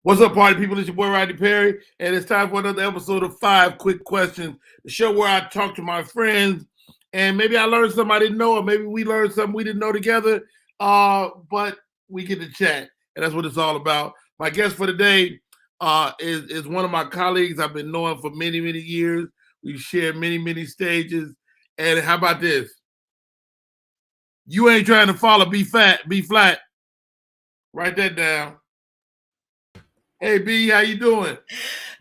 What's up, party people? It's your boy Rodney Perry, and it's time for another episode of 5 Quick Questions, the show where I talk to my friends, and maybe I learned something I didn't know, or maybe we learned something we didn't know together, but we get to chat, and that's what it's all about. My guest for today is one of my colleagues I've been knowing for many, many years. We've shared many, many stages, and how about this? You ain't trying to follow B Phlat. Write that down. Hey B, how you doing?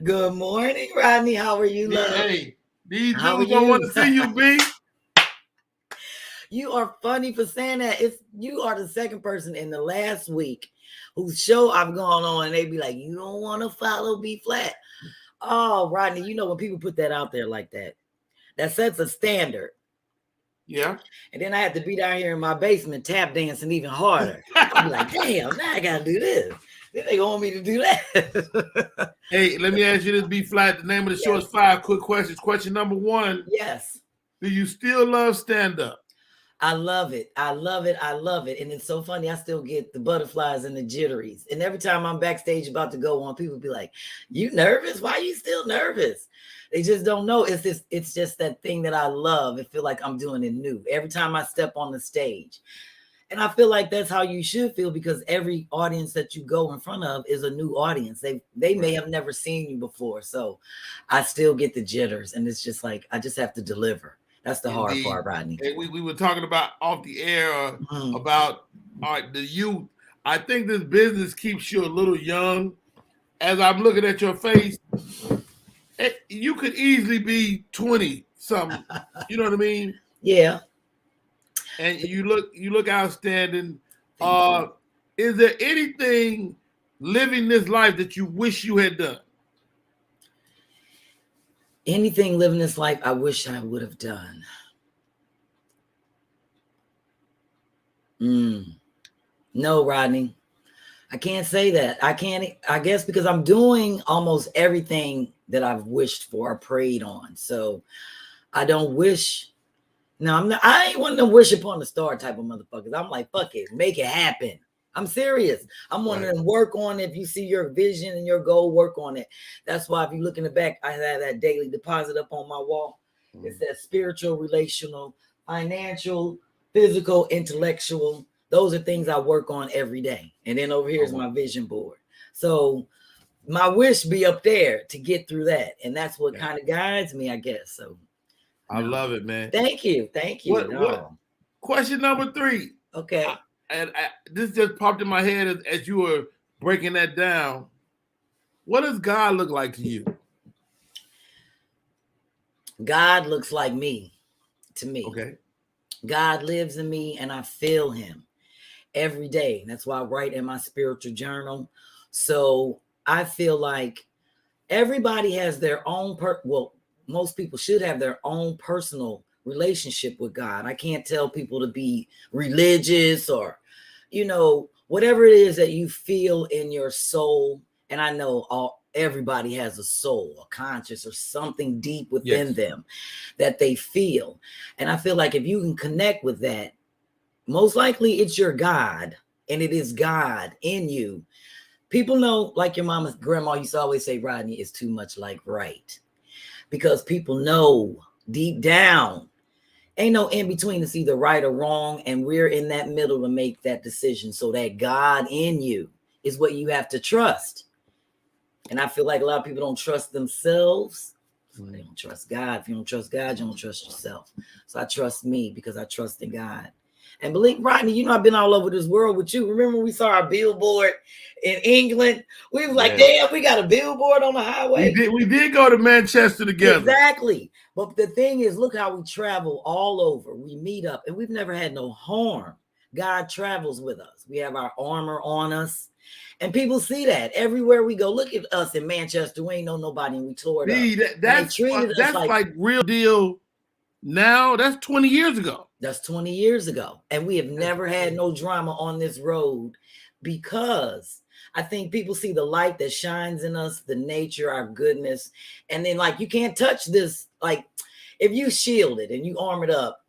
Good morning, Rodney. How are you, love? Hey, these How are dudes don't want you? to see you, B. You are funny for saying that. You are the second person in the last week whose show I've gone on, and they be like, "You don't want to follow B Phlat." Oh, Rodney, you know when people put that out there like that, that sets a standard. Yeah. And then I had to be down here in my basement tap dancing even harder. I'm like, damn, now I gotta do this. Then they want me to do that. Hey, let me ask you this, B Phlat. The name of the show is 5 Quick Questions. Question number 1. Yes. Do you still love stand-up? I love it. I love it. I love it. And it's so funny. I still get the butterflies and the jitteries. And every time I'm backstage about to go on, people be like, "You nervous? Why are you still nervous?" They just don't know. It's just that thing that I love. I feel like I'm doing it new every time I step on the stage. And I feel like that's how you should feel, because every audience that you go in front of is a new audience. They may have never seen you before. So I still get the jitters. And it's just like, I just have to deliver. That's the hard part, Rodney. Hey, we were talking about off the air about the youth. I think this business keeps you a little young. As I'm looking at your face, you could easily be 20 something. You know what I mean? Yeah. And you look outstanding. Is there anything living this life that you wish you had done? Anything living this life I wish I would have done. No, Rodney. I can't say that. I guess because I'm doing almost everything that I've wished for or prayed on. So I don't wish. No, I ain't one of them wish upon the star type of motherfuckers. I'm like, fuck it, make it happen. I'm serious. I'm one of them, work on it. If you see your vision and your goal, work on it. That's why if you look in the back, I have that daily deposit up on my wall. It's that spiritual, relational, financial, physical, intellectual. Those are things I work on every day. And then over here is my vision board. So my wish be up there to get through that. And that's what kind of guides me, I guess. So I love it, man. Thank you. Thank you. What question number 3? Okay. This just popped in my head as you were breaking that down. What does God look like to you? God looks like me to me. Okay. God lives in me and I feel him every day. That's why I write in my spiritual journal. So I feel like everybody has their own most people should have their own personal relationship with God. I can't tell people to be religious or, whatever it is that you feel in your soul. And I know everybody has a soul, a conscious, or something deep within them that they feel. And I feel like if you can connect with that, most likely it's your God, and it is God in you. People know, like your mama's grandma used to always say, Rodney is too much like right. Because people know deep down, ain't no in between. It's either right or wrong. And we're in that middle to make that decision. So that God in you is what you have to trust. And I feel like a lot of people don't trust themselves. So they don't trust God. If you don't trust God, you don't trust yourself. So I trust me because I trust in God. And believe, Rodney, I've been all over this world with you. Remember we saw our billboard in England? We was like, damn, we got a billboard on the highway. We did go to Manchester together. Exactly. But the thing is, look how we travel all over. We meet up and we've never had no harm. God travels with us. We have our armor on us. And people see that everywhere we go. Look at us in Manchester. We ain't know nobody and we tore it up. That's like real deal. Now that's 20 years ago. That's 20 years ago. And we have never had no drama on this road because I think people see the light that shines in us, the nature, our goodness. And then you can't touch this. Like if you shield it and you arm it up,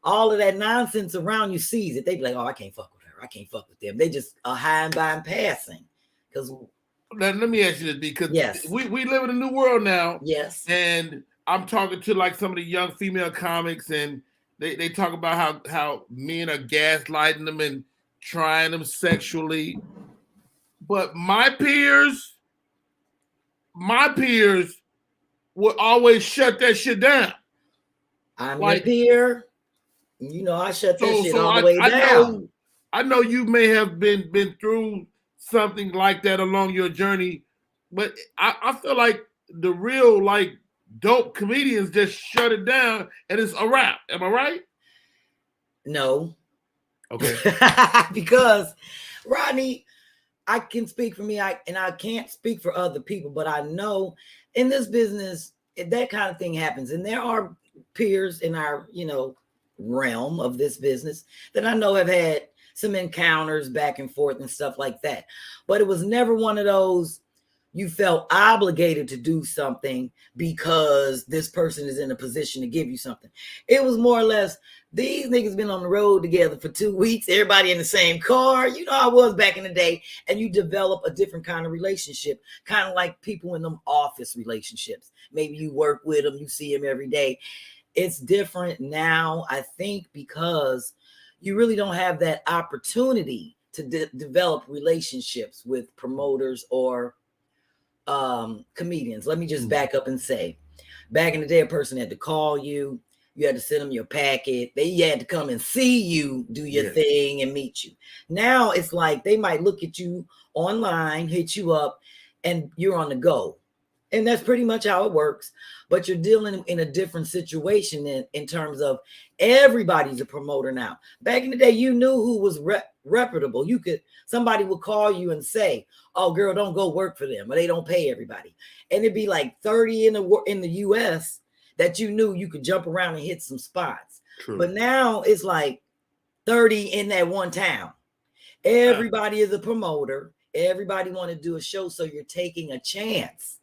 all of that nonsense around you sees it. They be like, oh, I can't fuck with her. I can't fuck with them. They just are high and by and passing because Now, let me ask you this, because Yes. we live in a new world now. Yes. And I'm talking to like some of the young female comics, and they talk about how men are gaslighting them and trying them sexually. But my peers would always shut that shit down. I'm Like, your peer. You know, I shut that shit all the way down. I know you may have been through something like that along your journey, but I feel like the real like dope comedians just shut it down and it's a wrap. Am I right? No. Okay. Because Rodney, I can speak for me, and I can't speak for other people, but I know in this business that kind of thing happens, and there are peers in our, realm of this business that I know have had some encounters back and forth and stuff like that. But it was never one of those you felt obligated to do something because this person is in a position to give you something. It was more or less, these niggas been on the road together for 2 weeks, everybody in the same car. You know how I was back in the day, and you develop a different kind of relationship, kind of like people in them office relationships. Maybe you work with them, you see them every day. It's different now, I think, because you really don't have that opportunity to develop relationships with promoters or comedians. Let me just back up and say, back in the day, a person had to call you. You had to send them your packet. They had to come and see you do your thing and meet you. Now it's like they might look at you online, hit you up, and you're on the go. And that's pretty much how it works. But you're dealing in a different situation in terms of everybody's a promoter now. Back in the day, you knew who was reputable. Somebody would call you and say, "Oh, girl, don't go work for them, or they don't pay everybody." And it'd be like 30 in the US that you knew you could jump around and hit some spots. True. But now it's like 30 in that one town. Everybody is a promoter. Everybody want to do a show, so you're taking a chance.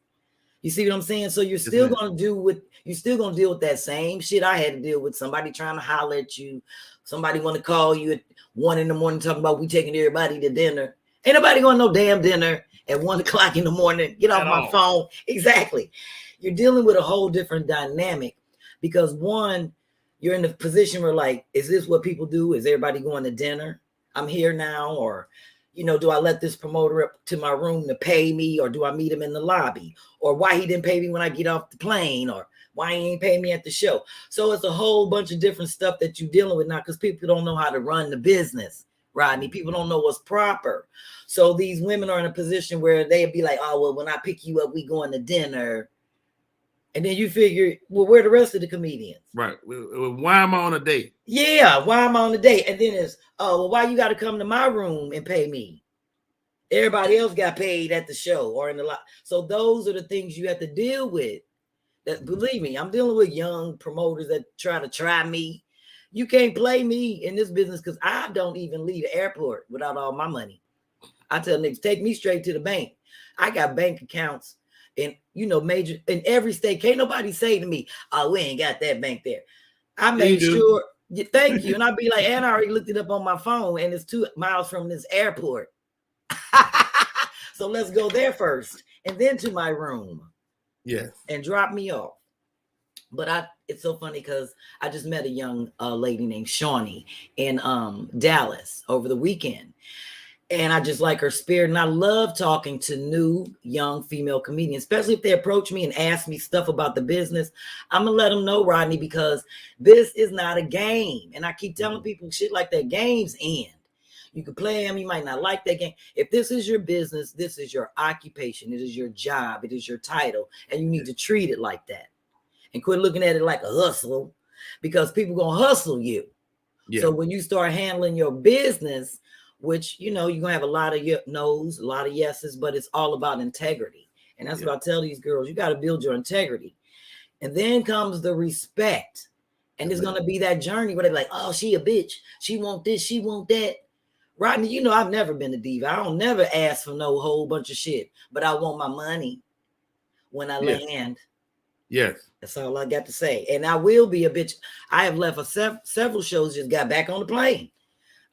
You see what I'm saying? So you're still going to deal with that same shit I had to deal with. Somebody trying to holler at you. Somebody want to call you at 1 a.m. talking about we taking everybody to dinner. Ain't nobody going to no damn dinner at 1 o'clock in the morning. Get off my phone. Exactly. You're dealing with a whole different dynamic because one, you're in the position where like, is this what people do? Is everybody going to dinner? I'm here now. Or, do I let this promoter up to my room to pay me, or do I meet him in the lobby? Or why he didn't pay me when I get off the plane, or why he ain't pay me at the show? So it's a whole bunch of different stuff that you're dealing with now because people don't know how to run the business, Rodney. People don't know what's proper. So these women are in a position where they'd be like, "Oh, well, when I pick you up, we going to dinner." And then you figure, well, where are the rest of the comedians? Right. Why am I on a date? Yeah, why am I on a date? And then it's, oh, well, why you got to come to my room and pay me? Everybody else got paid at the show or in the lot. So those are the things you have to deal with. That, believe me, I'm dealing with young promoters that try me. You can't play me in this business because I don't even leave the airport without all my money. I tell niggas, take me straight to the bank. I got bank accounts in, major in every state. Can't nobody say to me, "Oh, we ain't got that bank there." I made sure. Thank you. And I'd be like, and I already looked it up on my phone, and it's 2 miles from this airport. So let's go there first, and then to my room. Yes. And drop me off. But it's so funny because I just met a young lady named Shawnee in Dallas over the weekend. And I just like her spirit. And I love talking to new, young female comedians, especially if they approach me and ask me stuff about the business. I'm going to let them know, Rodney, because this is not a game. And I keep telling people shit like that. Games end. You can play them. You might not like that game. If this is your business, this is your occupation. It is your job. It is your title. And you need to treat it like that. And quit looking at it like a hustle, because people going to hustle you. Yeah. So when you start handling your business, which, you're going to have a lot of no's, a lot of yeses, but it's all about integrity. And that's what I tell these girls. You got to build your integrity. And then comes the respect. And it's going to be that journey where they're like, "Oh, she a bitch. She want this. She want that." Rodney, I've never been a diva. I don't never ask for no whole bunch of shit. But I want my money when I land. Yes. That's all I got to say. And I will be a bitch. I have left for several shows, just got back on the plane.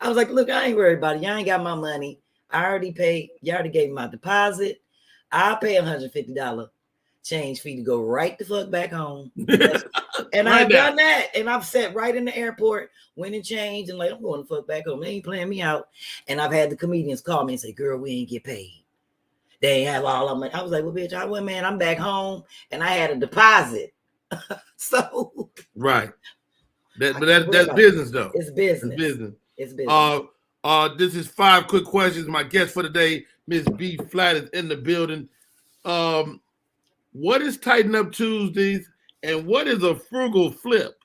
I was like, look, I ain't worried about it. Y'all ain't got my money. I already paid. You already gave me my deposit. I'll pay $150 change fee to go right the fuck back home. And Right I've now. done that. And I've sat right in the airport, went and changed, and like, I'm going the fuck back home. They ain't playing me out. And I've had the comedians call me and say, girl, we ain't get paid. They ain't have all of money. I was like, well, bitch, I went, man, I'm back home and I had a deposit. So right. That's business though. It's business. It's business. It's business. This is 5 quick questions. My guest for the day, Miss B Phlat, is in the building. What is Tighten Up Tuesdays and what is a frugal flip?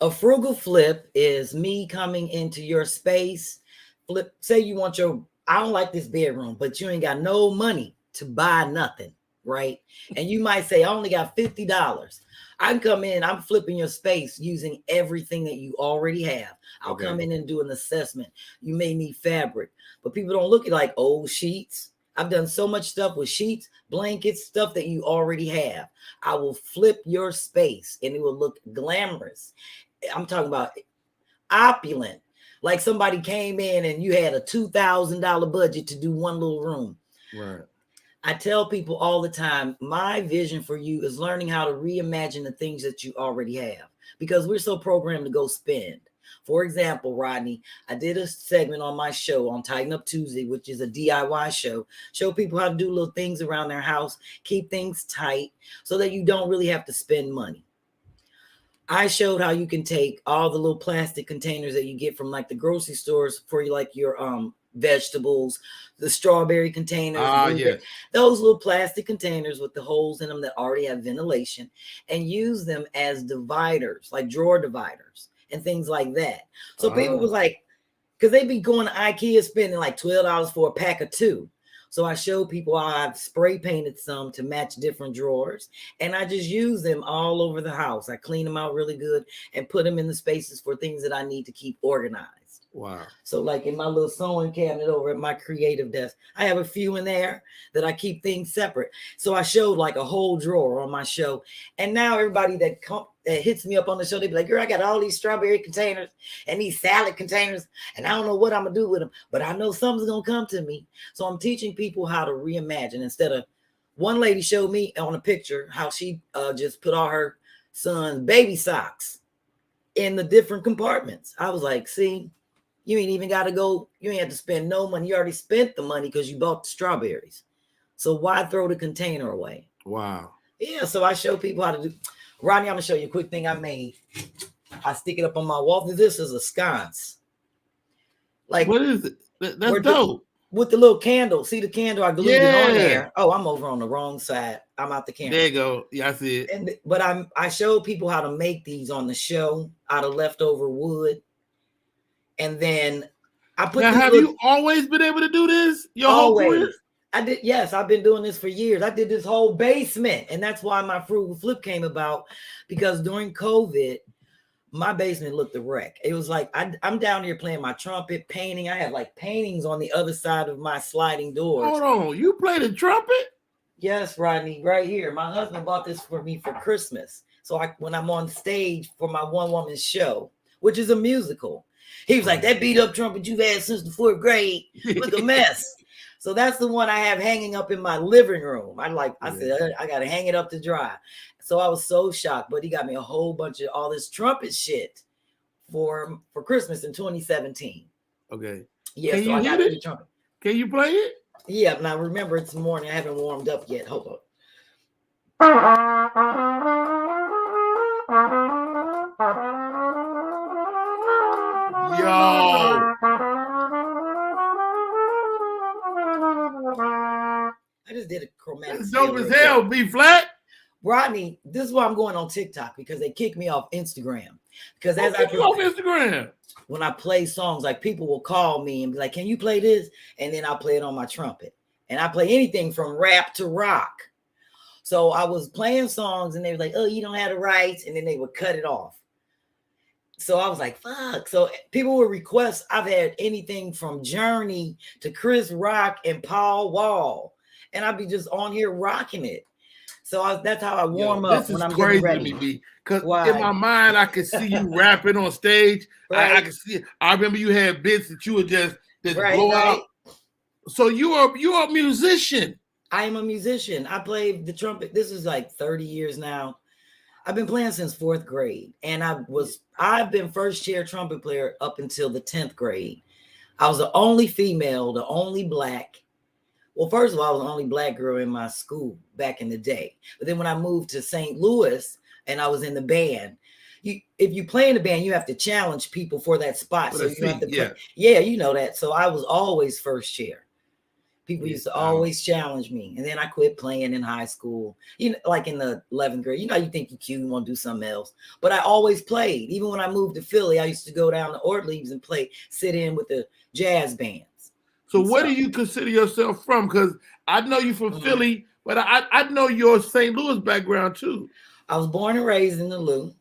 A frugal flip is me coming into your space. Flip, say you want I don't like this bedroom, but you ain't got no money to buy nothing, right? And you might say, I only got $50. I can come in, I'm flipping your space using everything that you already have. I'll come in and do an assessment. You may need fabric, but people don't look at like old sheets. I've done so much stuff with sheets, blankets, stuff that you already have. I will flip your space and it will look glamorous. I'm talking about opulent. Like somebody came in and you had a $2,000 budget to do one little room. Right. I tell people all the time, my vision for you is learning how to reimagine the things that you already have because we're so programmed to go spend. For example, Rodney, I did a segment on my show on Tighten Up Tuesday, which is a DIY show people how to do little things around their house, keep things tight so that you don't really have to spend money. I showed how you can take all the little plastic containers that you get from like the grocery stores for like your vegetables, the strawberry containers, those little plastic containers with the holes in them that already have ventilation, and use them as dividers, like drawer dividers and things like that. So people was like, because they be going to IKEA spending like $12 for a pack of 2. So I showed people how I've spray painted some to match different drawers. And I just use them all over the house. I clean them out really good and put them in the spaces for things that I need to keep organized. Wow. So like in my little sewing cabinet over at my creative desk, I have a few in there that I keep things separate. So I showed like a whole drawer on my show. And now everybody that hits me up on the show, they be like, girl, I got all these strawberry containers and these salad containers, and I don't know what I'm going to do with them, but I know something's going to come to me. So I'm teaching people how to reimagine instead of one lady showed me on a picture how she just put all her son's baby socks in the different compartments. I was like, see, you ain't even got to go. You ain't have to spend no money. You already spent the money because you bought the strawberries. So why throw the container away? Wow. Yeah. So I show people how to do. Rodney, I'm going to show you a quick thing I made. I stick it up on my wall. This is a sconce. Like, what is it? That's dope. With the little candle. See the candle? I glued it on there. Oh, I'm over on the wrong side. I'm out the camera. There you go. Yeah, I see it. But I showed people how to make these on the show out of leftover wood. And then I put. Now, have you always been able to do this? Your whole career? I did. Yes, I've been doing this for years. I did this whole basement, and that's why my frugal flip came about. Because during COVID, my basement looked a wreck. It was like I'm down here playing my trumpet, painting. I had like paintings on the other side of my sliding doors. Hold on, you play the trumpet? Yes, Rodney, right here. My husband bought this for me for Christmas. So when I'm on stage for my one-woman show, which is a musical. He was like, that beat up trumpet you've had since the 4th grade. Look a mess. So that's the one I have hanging up in my living room. I said, I got to hang it up to dry. So I was so shocked, but he got me a whole bunch of all this trumpet shit for Christmas in 2017. Okay. Yeah. So I got the trumpet. Can you play it? Yeah. Now remember, it's morning. I haven't warmed up yet. Hold on. Yo. I just did a chromatic. That's dope as hell, B Phlat. Rodney, this is why I'm going on TikTok because they kicked me off Instagram. Because as I off Instagram, when I play songs, like people will call me and be like, "Can you play this?" And then I'll play it on my trumpet. And I play anything from rap to rock. So I was playing songs and they were like, "Oh, you don't have the rights," and then they would cut it off. So I was like, fuck. So people would request. I've had anything from Journey to Chris Rock and Paul Wall. And I'd be just on here rocking it. So that's how I warm up when I'm getting ready. This is crazy to me, because in my mind, I can see you rapping on stage. Right. I can see it. I remember you had bits that you would just blow out. So you're a musician. I am a musician. I played the trumpet. This is like 30 years now. I've been playing since 4th grade, and I've been first chair trumpet player up until the 10th grade. I was the only female, the only black. Well, first of all, I was the only black girl in my school back in the day. But then when I moved to St. Louis and I was in the band, if you play in the band, you have to challenge people for that spot. So you have to play. Yeah, you know that. So I was always first chair. People used to always challenge me. And then I quit playing in high school, you know, like in the 11th grade. You know, you think you're cute, you want to do something else. But I always played. Even when I moved to Philly, I used to go down to Ortlieb's and sit in with the jazz bands. So where do you consider yourself from? Because I know you from Philly, but I know your St. Louis background too. I was born and raised in the Lou.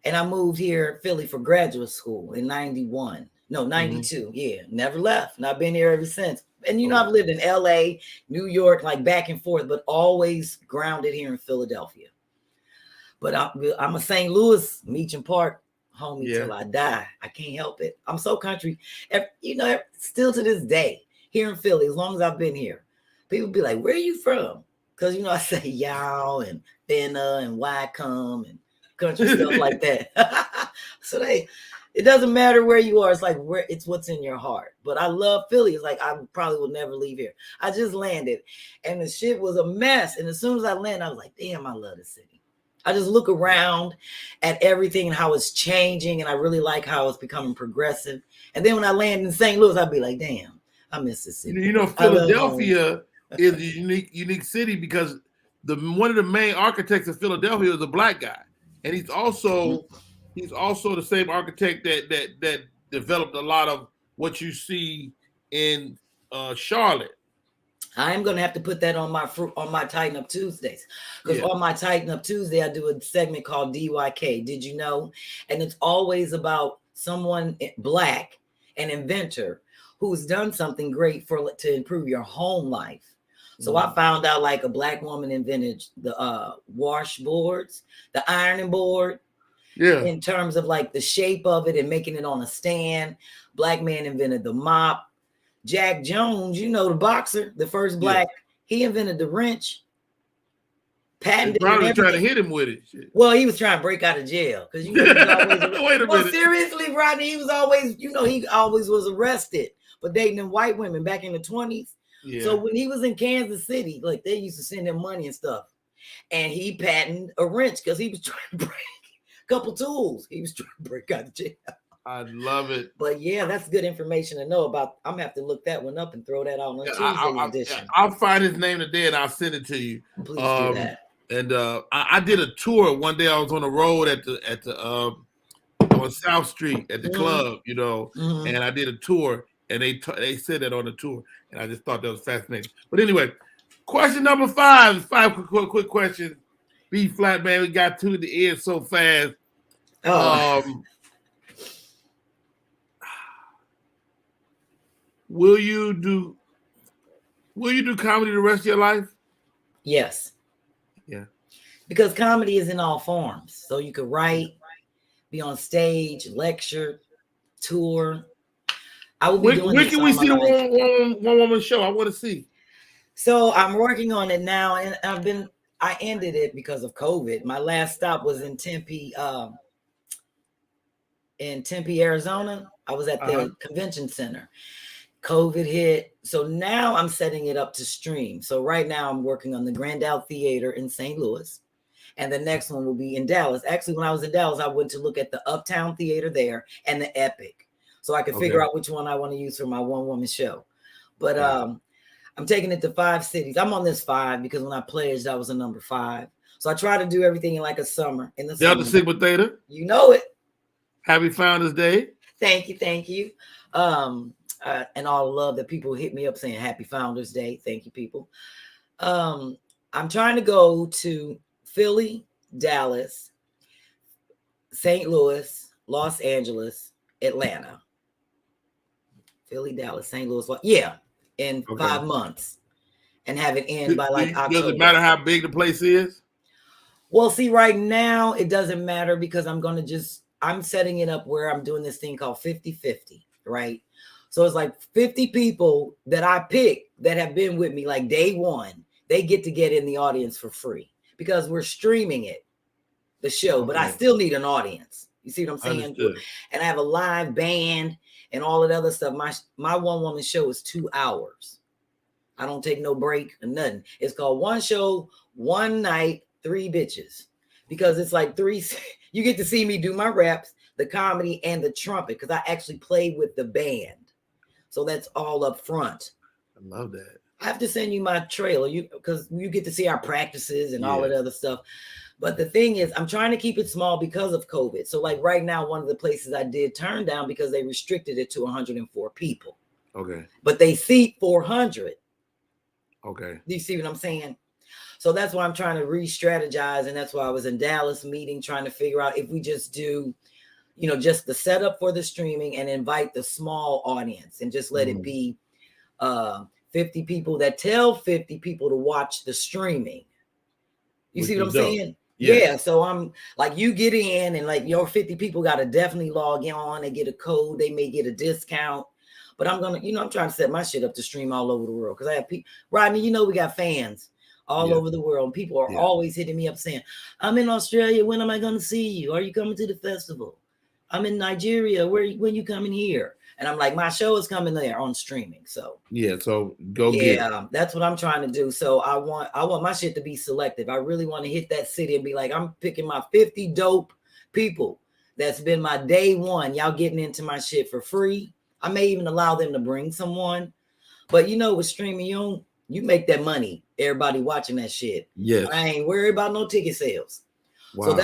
And I moved here Philly for graduate school in 91. No, 92. Yeah, never left. And I've been here ever since. And you know, I've lived in LA, New York, like back and forth, but always grounded here in Philadelphia. But I'm a St. Louis, Meacham Park homie till I die. I can't help it. I'm so country. You know, still to this day, here in Philly, as long as I've been here, people be like, where are you from? Because, you know, I say y'all and Benna and Wycombe and country stuff like that. So it doesn't matter where you are. It's like it's what's in your heart. But I love Philly. It's like I probably will never leave here. I just landed and the shit was a mess. And as soon as I landed, I was like, damn, I love the city. I just look around at everything and how it's changing. And I really like how it's becoming progressive. And then when I land in St. Louis, I'd be like, damn, I miss the city. You know, Philadelphia is a unique city because one of the main architects of Philadelphia is a black guy. And he's also the same architect that developed a lot of what you see in Charlotte. I'm gonna have to put that on my Tighten Up Tuesdays, because on my Tighten Up Tuesday I do a segment called DYK. Did you know? And it's always about someone black, an inventor who's done something great to improve your home life. So I found out like a black woman invented the washboards, the ironing board. Yeah. In terms of like the shape of it and making it on a stand. Black man invented the mop. Jack Jones, you know, the boxer, the first black, he invented the wrench. Patented. Probably trying to hit him with it. Shit. Well, he was trying to break out of jail because you know he was always wait a minute. Seriously, Rodney, he was always, you know, he always was arrested for dating them white women back in the 20s. Yeah. So when he was in Kansas City, like they used to send him money and stuff, and he patented a wrench because he was trying to break a couple tools. He was trying to break out of jail. I love it. But yeah, that's good information to know about. I'm gonna have to look that one up and throw that out on Tuesday edition. I'll find his name today and I'll send it to you. Please do that. And I did a tour one day. I was on the road on South Street at the club, you know, and I did a tour, and they said that on the tour, and I just thought that was fascinating. But anyway, question number 5. 5 quick questions. B Phlat, man, we got to the end so fast. Will you do comedy the rest of your life? Yes. Yeah. Because comedy is in all forms. So you could write, be on stage, lecture, tour. I will be doing When can we see the one woman show? I want to see. So I'm working on it now, and I ended it because of COVID. My last stop was in Tempe, Arizona. I was at the convention center. COVID hit. So now I'm setting it up to stream. So right now I'm working on the Grandal Theater in St. Louis. And the next one will be in Dallas. Actually, when I was in Dallas, I went to look at the Uptown Theater there and the Epic. So I could figure out which one I want to use for my one-woman show. But I'm taking it to 5 cities. I'm on this 5 because when I pledged, I was a number 5. So I try to do everything in like a summer. In the Delta Sigma Theta. You know it. Happy Founders Day. Thank you. And all the love that people hit me up saying Happy Founders Day. Thank you, people. I'm trying to go to Philly, Dallas, St. Louis, Los Angeles, Atlanta. Philly, Dallas, St. Louis. In 5 months. And have it end by like October. Does it matter how big the place is? Well, see, right now it doesn't matter because I'm setting it up where I'm doing this thing called 50-50, right? So it's like 50 people that I pick that have been with me like day one, they get to get in the audience for free because we're streaming it, the show, but I still need an audience. You see what I'm saying? Understood. And I have a live band and all that other stuff. My one woman show is 2 hours. I don't take no break or nothing. It's called One Show, One Night, 3 Bitches, because it's like 3. You get to see me do my raps, the comedy, and the trumpet, because I actually play with the band. So that's all up front. I love that. I have to send you my trailer, because you get to see our practices and all that other stuff. But the thing is, I'm trying to keep it small because of COVID. So like right now, one of the places I did turn down because they restricted it to 104 people. Okay. But they seat 400. Okay. Do you see what I'm saying? So that's why I'm trying to re-strategize. And that's why I was in Dallas meeting, trying to figure out if we just do, just the setup for the streaming and invite the small audience and just let it be 50 people that tell 50 people to watch the streaming. You see what I'm saying? Yeah. So I'm like, you get in and like your 50 people got to definitely log on. They get a code. They may get a discount. But I'm going to, I'm trying to set my shit up to stream all over the world. Because I have people, Rodney, we got fans all over the world. And people are always hitting me up saying, I'm in Australia. When am I going to see you? Are you coming to the festival? I'm in Nigeria. When you coming here? And I'm like, my show is coming there on streaming. So so go get it. That's what I'm trying to do. So I want my shit to be selective. I really want to hit that city and be like, I'm picking my 50 dope people. That's been my day one. Y'all getting into my shit for free. I may even allow them to bring someone. But with streaming, you make that money. Everybody watching that shit. Yes. I ain't worried about no ticket sales. Wow. So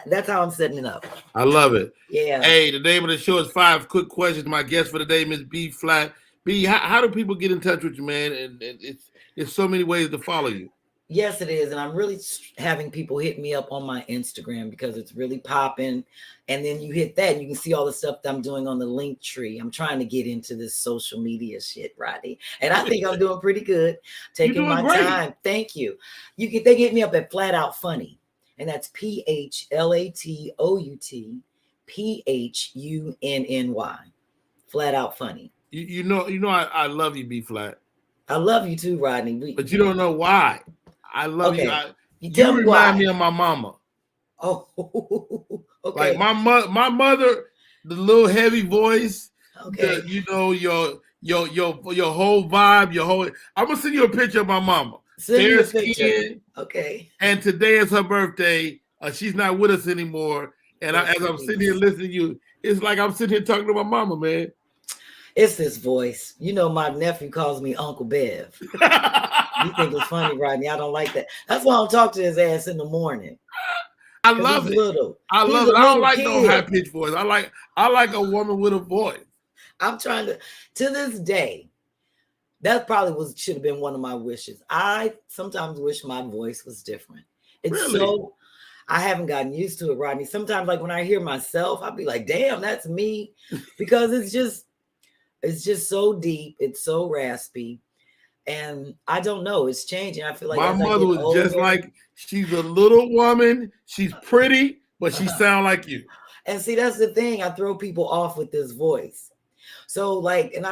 that's how I'm setting it up. I love it. Yeah. Hey, the name of the show is 5 Quick Questions. My guest for the day is B Phlat. B, how do people get in touch with you, man? And it's so many ways to follow you. Yes, it is. And I'm really having people hit me up on my Instagram because it's really popping. And then you hit that, and you can see all the stuff that I'm doing on the link tree. I'm trying to get into this social media shit, Rodney. And I think I'm doing pretty good. Taking my time. Thank you. They get me up at Flat Out Funny. And that's PHLATOUT PHUNNY. Flat Out Funny. I love you, B Phlat. I love you too, Rodney. But you don't know why. I love you. You remind me of my mama. Oh, okay. Like my mother, the little heavy voice. Okay. Your whole vibe, I'm gonna send you a picture of my mama. Send me a picture. Okay. And today is her birthday. She's not with us anymore. And as I'm sitting here listening to you, it's like I'm sitting here talking to my mama, man. It's this voice. My nephew calls me Uncle Bev. You think it's funny, Rodney? I don't like that. That's why I don't talk to his ass in the morning. I love it. I love it. I don't like no high pitched voice. I like a woman with a voice. I'm trying to this day. That probably should have been one of my wishes. I sometimes wish my voice was different. I haven't gotten used to it, Rodney. Sometimes, like when I hear myself, I'll be like, "Damn, that's me," because it's just so deep. It's so raspy, and I don't know. It's changing. I feel like my mother was just like, she's a little woman. She's pretty, but she sound like you. And see, that's the thing. I throw people off with this voice. So and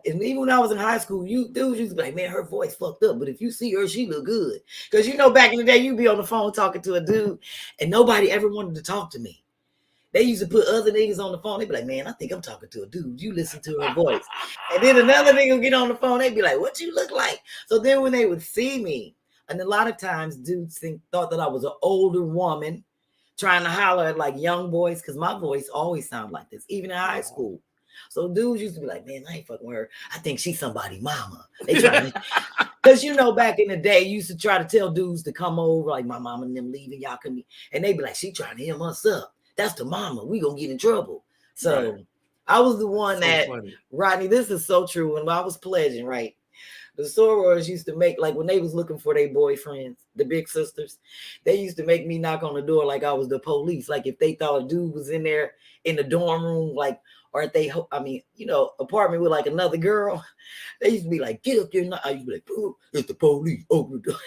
even when I was in high school, dudes used to be like, man, her voice fucked up. But if you see her, she look good. Because back in the day, you'd be on the phone talking to a dude and nobody ever wanted to talk to me. They used to put other niggas on the phone. They'd be like, man, I think I'm talking to a dude. You listen to her voice. And then another nigga would get on the phone. They'd be like, what you look like? So then when they would see me, and a lot of times dudes thought that I was an older woman trying to holler at like young boys because my voice always sounded like this, even in high school. So dudes used to be like, man, I ain't fucking with her. I think she's somebody's mama. They trying to, because back in the day, you used to try to tell dudes to come over, like my mama and them leaving, y'all can meet. And they'd be like, she trying to him us up. That's the mama. We gonna get in trouble. So I was the one funny. Rodney, this is so true. When I was pledging, right? The sorors used to make, like when they was looking for their boyfriends, the big sisters, they used to make me knock on the door like I was the police. Like if they thought a dude was in there in the dorm room, like, or if they, apartment with like another girl, they used to be like, get up there. I used to be like, oh, it's the police. Open the door.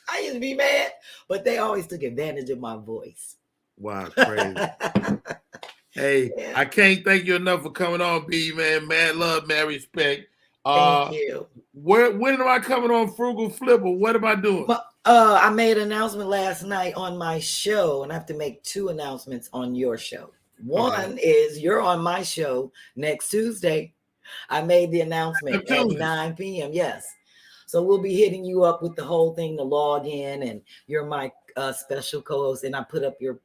I used to be mad, but they always took advantage of my voice. Wow, crazy. Hey, Yeah. I can't thank you enough for coming on, B, man. Mad love, mad respect. Thank you. When am I coming on Frugal Flipper? What am I doing? I made an announcement last night on my show, and I have to make 2 announcements on your show. One is you're on my show next Tuesday. I made the announcement at 9 p.m. Yes. So we'll be hitting you up with the whole thing to log in, and you're my special co-host, and I put up your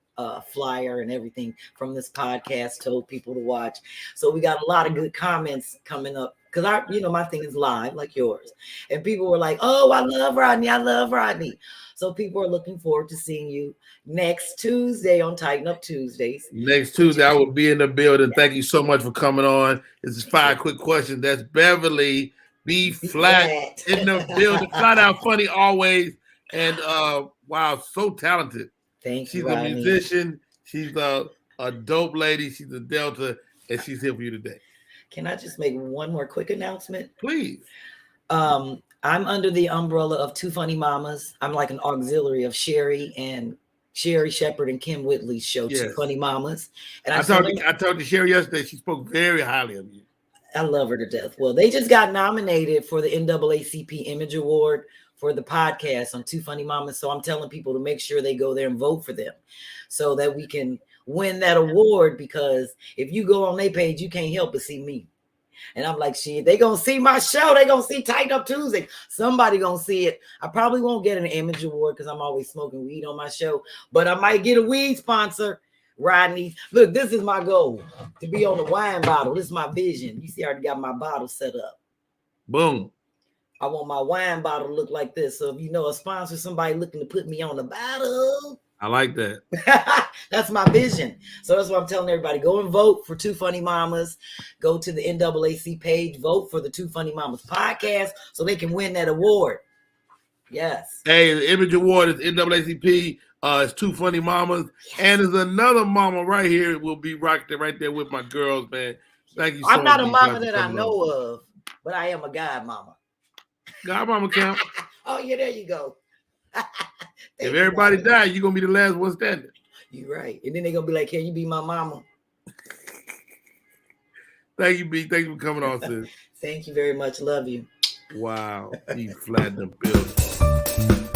flyer and everything from this podcast, told people to watch. So we got a lot of good comments coming up because my thing is live like yours, and people were like, "Oh, I love Rodney. I love Rodney." So people are looking forward to seeing you next Tuesday on Tighten Up Tuesdays. Next Tuesday, I will be in the building. Thank you so much for coming on. This is 5 quick questions. That's Beverly B Phlat in the building. Flat out funny always. And wow, so talented. Thank you, She's a Rodney. musician. She's a dope lady. She's a Delta, and she's here for you today. Can I just make one more quick announcement? Please. I'm under the umbrella of Two Funny Mamas. I'm like an auxiliary of Sherry Shepherd and Kim Whitley's show, yes. Two Funny Mamas. And I talked to Sherry yesterday. She spoke very highly of you. I love her to death. Well, they just got nominated for the NAACP Image Award for the podcast on Two Funny Mamas. So I'm telling people to make sure they go there and vote for them so that we can win that award, because if you go on their page, you can't help but see me. And I'm like, shit, they gonna see my show. They gonna see Tighten Up Tuesday. Somebody gonna see it. I probably won't get an image award because I'm always smoking weed on my show, but I might get a weed sponsor. Rodney, look, this is my goal, to be on the wine bottle. This is my vision. You see, I already got my bottle set up. Boom. I want my wine bottle to look like this. So if you know a sponsor, somebody looking to put me on the bottle. I like that. That's my vision. So that's what I'm telling everybody. Go and vote for Two Funny Mamas. Go to the NAACP page. Vote for the Two Funny Mamas podcast so they can win that award. Yes. Hey, the Image Award is NAACP. It's Two Funny Mamas. Yes. And there's another mama right here. Will be rocking right there with my girls, man. Thank you so much. I'm not a mama that I know of, but I am a god mama. God mama count. Oh, yeah, there you go. If everybody dies, you're going to be the last one standing. You're right. And then they're going to be like, can you be my mama? Thank you, B. Thank you for coming on, sis. Thank you very much. Love you. Wow. B Phlat in the building.